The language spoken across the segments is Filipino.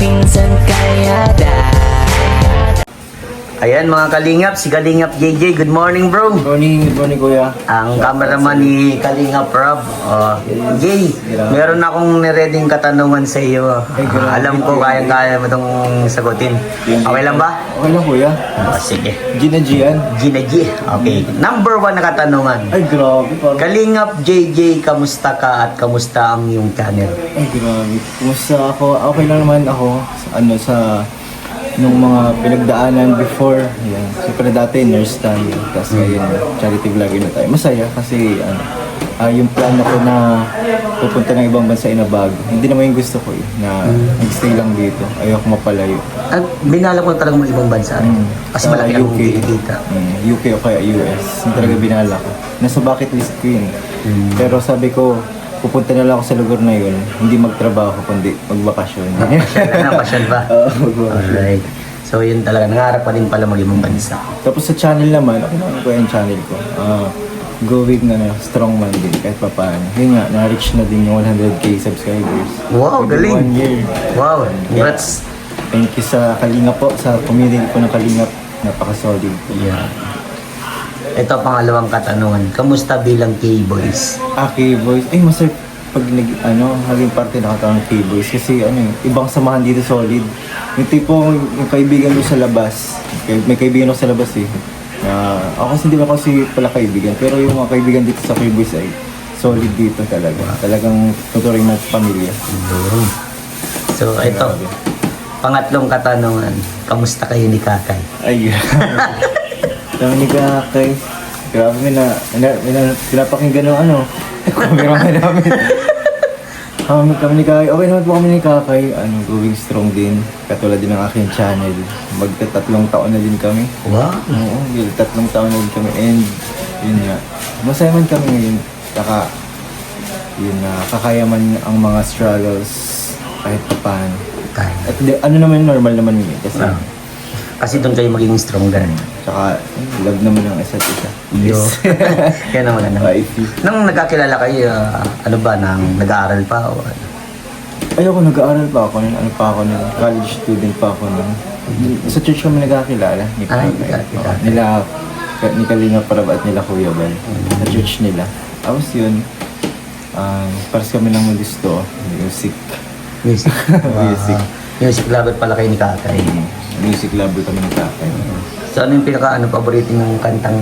pinsan kaya Ayan mga Kalingap, si Kalingap JJ. Good morning bro. Good morning kuya. Ang cameraman ni Kalingap Rob. Jay, meron akong nireading katanungan sa iyo. Alam ko kayang-kaya mo itong sagutin. Okay lang ba? Okay lang kuya. Sige. Gina G yan. Gina G. Okay. Number 1 na katanungan. Ay grabe. Kalingap JJ, kamusta ka at kamusta ang iyong channel? Ay grabe. Kumusta ako? Okay lang naman ako. Sa nung mga pinagdaanan before. Yan. Siyempre dati nurse tayo. Tapos ngayon charity vlogger na tayo. Masaya kasi yung plano ko na pupunta ng ibang bansa bago. Hindi naman yung gusto ko na mag-stay lang dito. Ayoko mapalayo. At binala ko talaga mga ibang bansa. Kasi malaki ang kita. UK o kaya US. Yung talaga binala ko. Nasa bucket list ko yun. Pero sabi ko, pupunta na lang ako sa lugar na yun, hindi magtrabaho, kundi magbakasyon. Pasyon ba? Oo, alright. So yun talaga, nangarap pa din pala mag-ibang bansa. Tapos sa channel naman, ako naman ko yung channel ko. Going na strongman din, kahit pa paano. Yun nga, na-reach na din yung 100k subscribers. Wow, galing! 1 year. Wow, congrats! Thank you sa Kalingap po, sa community po ng Kalingap. Napaka-solid. Yeah. Ito pangalawang katanungan. Kamusta bilang K-Boys? K-Boys. Ay, masarap pag naging parte na katawang K-Boys. Kasi ibang samahan dito solid. Yung tipong yung kaibigan mo sa labas. May kaibigan ako sa labas eh. Ako kasi hindi ako kasi pala kaibigan. Pero yung mga kaibigan dito sa K-Boys ay solid dito talaga. Talagang tuturing na pamilya. So, ito. Pangatlong katanungan. Kamusta kayo ni Kakay? Ay, kami ni Kakay. Grabe pinapakinggan ng cameraman namin. Kami ni Kakay. Okay naman po kami ni Kakay. Going strong din. Katulad din ng aking channel. Magta-3 taon na din kami. Wow! Oo, 3 taon na din kami. And yun nga. Masaya man kami ngayon. Kakaya man ang mga struggles kahit pa paano. At naman normal naman yun. Kasi doon kayo magiging stronger. Tsaka, love naman ang isa't isa. Yes. Kaya naman Nang nagkakilala kayo, nag-aaral pa o ano? Ayoko, nag-aaral pa ako. College student pa ako. Sa church kami nagkakilala. Ni Kalingap Rob at nila Kuya Bal. Sa church nila. Tapos yun, pares kami ng gusto. Music. Music lover pala kayo ni Kakay. Music lover kami ni Kakay. So ano yung paborito mong kantang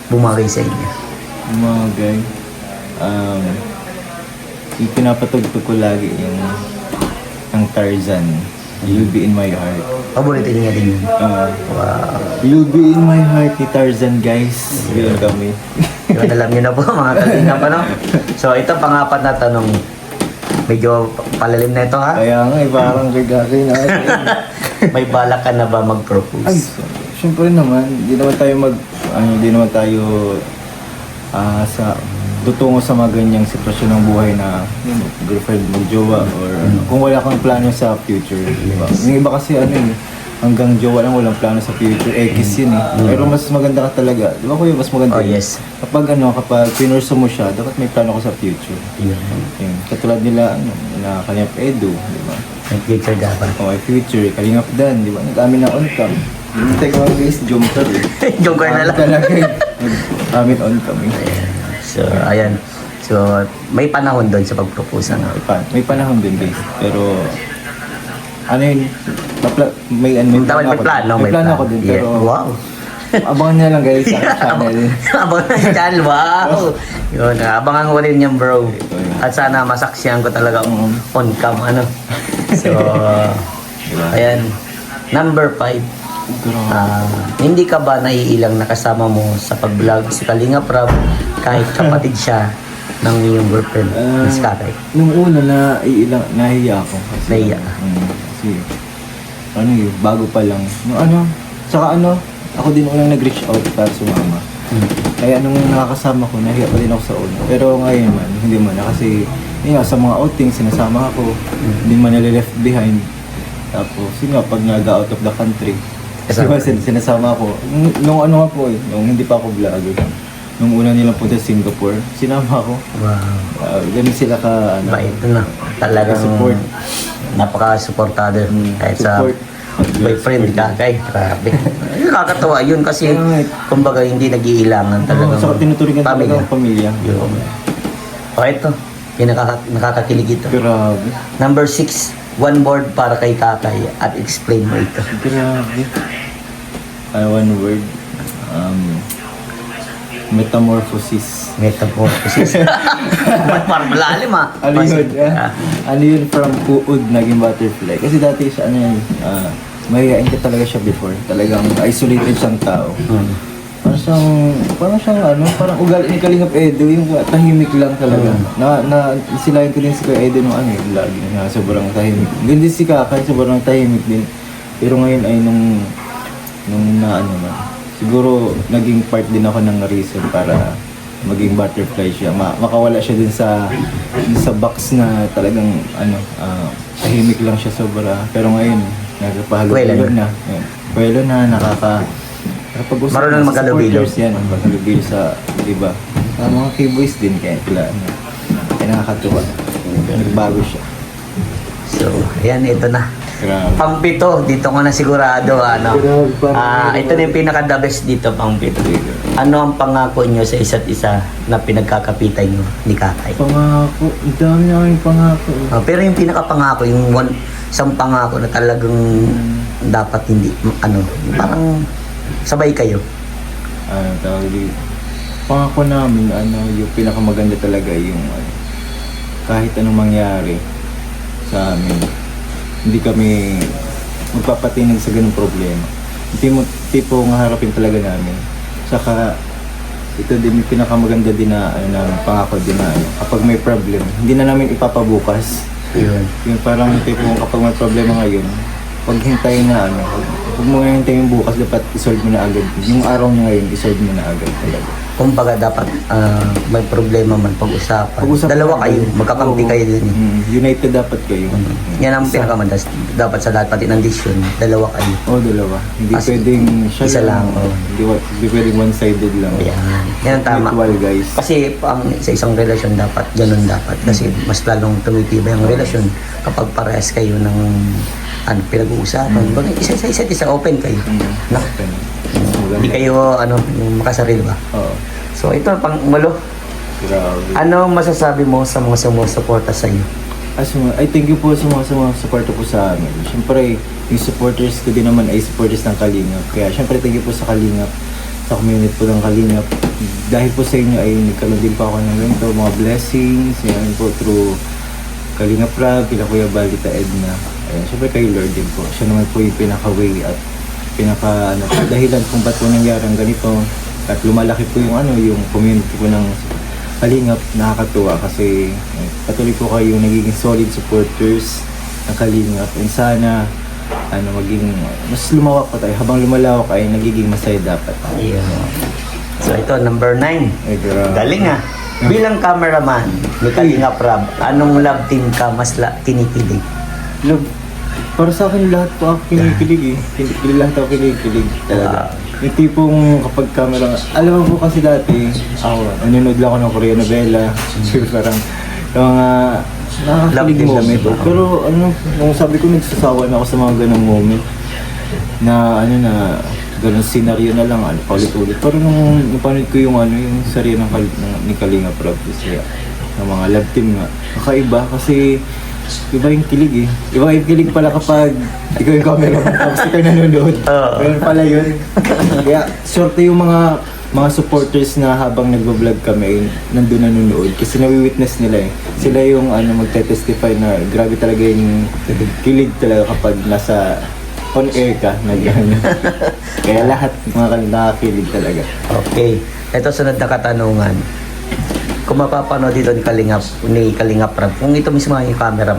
bumagay sa inyo? Bumagay? Yung pinapatugtog ko lagi yung ang Tarzan. You'll Be In My Heart. Paborito niya din yun? Wow. You'll Be In My Heart ni Tarzan, guys. Yun kami. Yun, alam niyo na po mga Kalingap, So ito pang-apat na tanong. Medyo palalim na ito ha? Kaya nga, parang kagagay natin. May balak ka na ba mag-propose? Ay, syempre naman, hindi naman tayo tutungo sa mga ganyang sitwasyon ng buhay na girlfriend, mag-jowa, or kung wala kang plano sa future, di ba? Yung iba kasi hanggang jowa lang walang plano sa future, X yun eh. Pero mas maganda ka talaga, di ba kuya, mas maganda Oh yes. Kapag pinurso mo siya, dapat may plano ka sa future. Yun. Katulad nila, na Kalingap Edu, di ba? May future dapat. May future, Kalingap Dan, di ba? Nag-amin na on-cam. Hindi tayo mga guys, jumper eh. Joker na lang. Talaga nag-amin on-cam eh. So, ayan. So, may panahon doon sa pag-propose. May panahon din guys. Pero, may plano ako din. Pero, wow. abangan niya lang guys sa channel. Abangan sa channel, wow. Yun, abangan ko rin yan bro. At sana masaksiyan ko talaga on-cam. So, ayan. Number 5. Hindi ka ba naiilang nakasama mo sa pag-vlog si Kalingap Rob kahit kapatid siya ng iyong girlfriend, Miss Kakay? Nung una nahiya ako. Nahiya? Kasi, bago pa lang. Tsaka ako din unang nag-reach out para sumama. Kaya nung nakakasama ko, nahiya pa din ako sa una. Pero ngayon man, hindi man na kasi sa mga outings, sinasama ako, hindi man nalileft behind. Tapos, pag nag-out of the country, sinasama ako. Nung nung hindi pa ako vlogger. Nung una nilang punta sa Singapore, sinama ako. Wow. Ganun sila bait na. Talagang support. Napaka-supportado. Kahit sa Support. boyfriend ka, kay grabe. Nakakatawa yun kasi, kumbaga, hindi nag-iilangan talaga. Saka tinuturing ka talaga ang pamilya. Yun. O ito, nakakakilig ito. Grabe. Number 6, one word para kay Kakay at explain mo ito. Grabe. One word. Metamorphosis. Metamorphosis. Ba't parang malalim Ano yun? Ano yun from uod naging butterfly? Kasi dati siya, ano yun, mahihain ka talaga siya before. Talagang isolated siyang tao. Parang siyang parang ugali ni Kalingap Edo, yung tahimik lang talaga. Silayan ko din si Kuya Edo nung lagi na sobrang tahimik. Ganun din si Kakay, sobrang tahimik din. Pero ngayon ay nung siguro naging part din ako ng reason para maging butterfly siya. Makawala siya din sa box na talagang tahimik lang siya sobra. Pero ngayon, nagpahalo-halo na. Pwelo na, nakapag-usap Marunong na sa mag-alubilo. supporters yan. Mag-alubilo sa, diba? Mga K-boys din kaya kaya nakakatuwa. Nagbago siya. So, ayan, ito na. Grabe. Pang-pito, dito ko na sigurado, ito na yung pinaka-the best dito, pang-pito. Ano ang pangako nyo sa isa't isa na pinagkakapitan nyo ni Kakay? Pangako, ang dami na kaming pangako. Pero yung pinaka-pangako, yung isang pangako na talagang dapat hindi, parang sabay kayo. Tawag dito. Pangako namin, yung pinakamaganda talaga yung kahit anong mangyari sa amin, hindi kami magpapatinag sa ganung problema. Tipong harapin talaga namin. Saka ito din yung pinakamaganda din na pangako din na kapag may problem, hindi na namin ipapabukas. Yun. Yung parang tipong kapag may problema ngayon, huwag hintayin na huwag mo hintayin bukas, dapat isolve mo na agad. Yung araw niya ngayon, isolve mo na agad talaga. Kumbaga dapat may problema man pag-usapan. Pag-usapan Dalawa kayo, natin. magkakampi Oo. kayo din. United dapat kayo. Yan ang pinakamandas. Dapat sa lahat pati ng decision, dalawa kayo. Dalawa. Hindi As- pwedeng siya isa lang, Hindi pwedeng one-sided lang. Yan. Yan ang tama. Mutual, guys. Kasi sa isang relasyon dapat, ganun dapat. Kasi mas lalong tumitibay ang relasyon kapag parehas kayo ng pinag-uusapan. Isa't isa open kayo. No? Hindi kayo yung makasarili ba? Oo. So ito pang malo. Grabe. Ano masasabi mo sa mga sumusuporta sa iyo? Ay, thank you po sa mga supporter po sa amin. Siyempre, yung supporters ko din naman ay supporters ng Kalingap. Kaya siyempre, thank you po sa Kalingap, sa community po ng Kalingap. Dahil po sa inyo ay nagkaroon din pa ako ng ganito, mga blessings, yan po through Kalingap Rab, kila Kuya Balita Edna. Ayan, siyempre kay Lord din po. Siya naman po yung pinaka-way at dahilan kung ba't po nangyari ang ganito. At lumalaki po yung community po ng Kalingap. Nakakatuwa kasi patuloy po kayo nagiging solid supporters ng Kalingap. And sana maging mas lumawak pa tayo. Habang lumalawak ay nagiging masaya dapat. Ayun. So ito, number 9. Ay, grabe. Galing Bilang cameraman ni Kalingap Rab, anong love team ka mas kinikilig? Love, para sa akin lahat po ako kinikilig lahat ako kinikilig talaga. Yung tipong kapag camera, alam mo po kasi dati, nanonood lang ako ng Korean novela. Parang yung mga nakakakilig Love moment. team. Pero nung sabi ko nagsasawa na ako sa mga ganong moment na ganun scenario na lang, paulit-ulit. Pero nung napanood ko yung sarili ni Kalingap Rab, ng mga love team nga, kakaiba kasi iba yung kilig Iba yung kilig pala kapag ikaw yung camera tapos ikaw nanonood. Ganun pala yun. Kaya sorte yung mga supporters na habang nagbablog kami nandun nanonood kasi nawi-witness nila Sila yung magte-testify na grabe talaga yung kilig talaga kapag nasa on air ka Kaya lahat mga nakakakilig talaga. Okay. Ito sunod na katanungan. Kung mapapanood dito ni Kalingap Rab, kung ito mismo yung camera,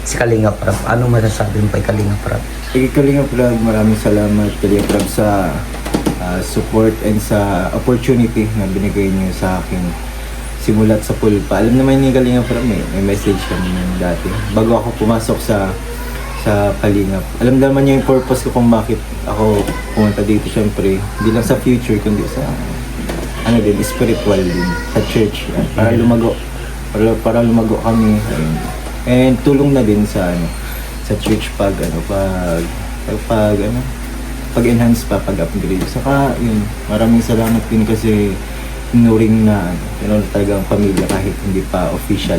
si Kalingap Rab, anong masasabi mo kay Kalingap Rab? Kay Kalingap Rab, maraming salamat Kalingap Rab sa support and sa opportunity na binigay niyo sa akin simulat sa Pulpa. Alam naman ni Kalingap Rab, may message kami dati. Bago ako pumasok sa Kalingap. Alam naman niya yung purpose ko kung bakit ako pumunta dito. Siyempre, hindi lang sa future, kundi sa spiritual din, sa church. Para lumago kami. And tulong na din sa ano, sa church pag-enhance pa, pag-upgrade. Saka yun, maraming salamat din kasi tinuring na talagang pamilya kahit hindi pa official.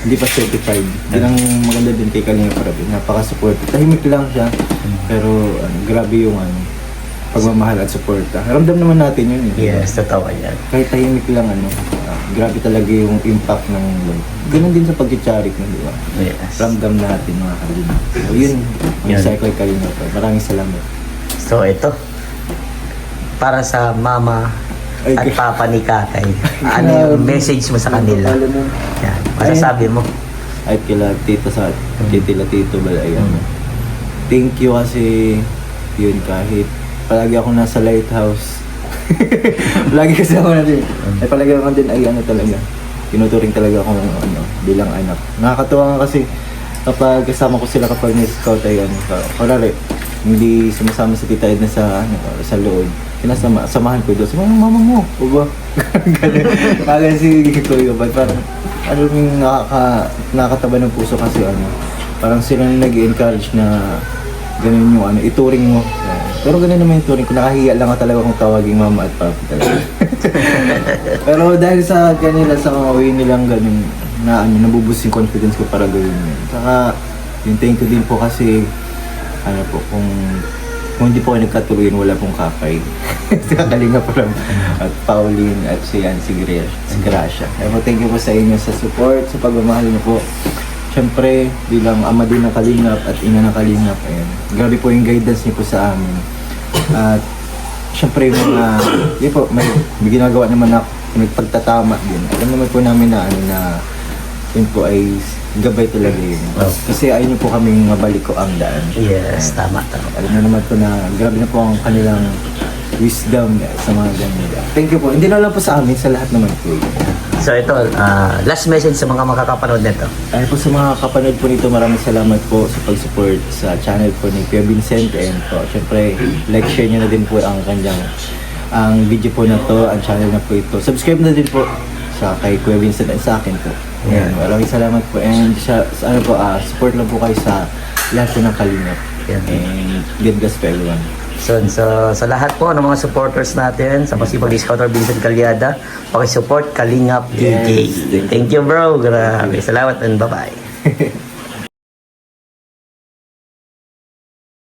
Hindi pa certified. Yun ang maganda din kay Kalinga Prab. Napaka-support. Tahimik lang siya. Pero grabe yung pagmamahal at suporta. Ramdam naman natin yun. Yes, totoo yan. Kahit tahimik lang grabe talaga yung impact ng Lord. Ganun din sa pag-charity, di ba? Yes. Ramdam natin mga Kalinga. So yun, ang Yun. isa kay Kalinga Prab. Maraming salamat. So ito, para sa mama Ay, at papa ni Katay, ano yung message mo sa kanila? Yan, masasabi mo. Ay kila tito sa titila tito Balayan. Thank you kasi yun kahit palagi ako nasa lighthouse. Palagi kasi ako natin. Ay palagi ako din ay talaga. Tinuturing talaga ako bilang anak. Nakakatuwa nga kasi kapag kasama ko sila kapag ni-scout ay parari hindi sumasama si Tita Edna sa loob. Samahan ko doon. Samahan mama mo. O ba? Kaya si Kuya Bad. Parang yung nakakataba ng puso kasi parang sila nag-encourage na ganun yung ituring mo. Pero ganun naman yung turing ko. Nakahiya lang ako talaga kung tawaging mama at papi talaga. Pero dahil sa kanila, sa mga way nilang ganun, nabuboost yung confidence ko para gawin yun. Saka, yung thank you din po kasi kung hindi po kayo nagkatuloyin, wala pong Kapay. Si Kalinga Prab at Pauline at si Gracia. Kaya po, thank you po sa inyo sa support, sa pagmamahal niyo po. Siyempre, bilang ama din ng Kalingap at ina ng Kalingap, grabe po yung guidance niyo po sa amin. At siyempre, yun po, may ginagawa naman ako, nagpagtatama din. Alam naman po namin na yun po ay gabay talaga yun. Kasi ayaw niyo po kaming mabalik ko ang daan. Yes, tama. Alam niyo naman po na grabe na po ang kanilang wisdom sa mga ganyan. Thank you po. Hindi na lang po sa amin, sa lahat naman po. So ito, last message sa mga makakapanood nito. Ay po sa mga kapanood po nito, maraming salamat po sa pag-support sa channel po ni Kuya Vincent. And po, syempre, like, share niyo na din po ang video po na to, ang channel na po ito. Subscribe na din po sa kay Kuya Vincent at sa akin po. Ayan, maraming salamat po. And support lang po kayo sa lahat po ng Kalingap. And God bless po everyone. So, sa lahat po ng mga supporters natin, sa Masipag Scouter Vincent Calyada, pakisupport Kalingap DJ. Yes, Thank you bro, grabe. Salamat and bye-bye.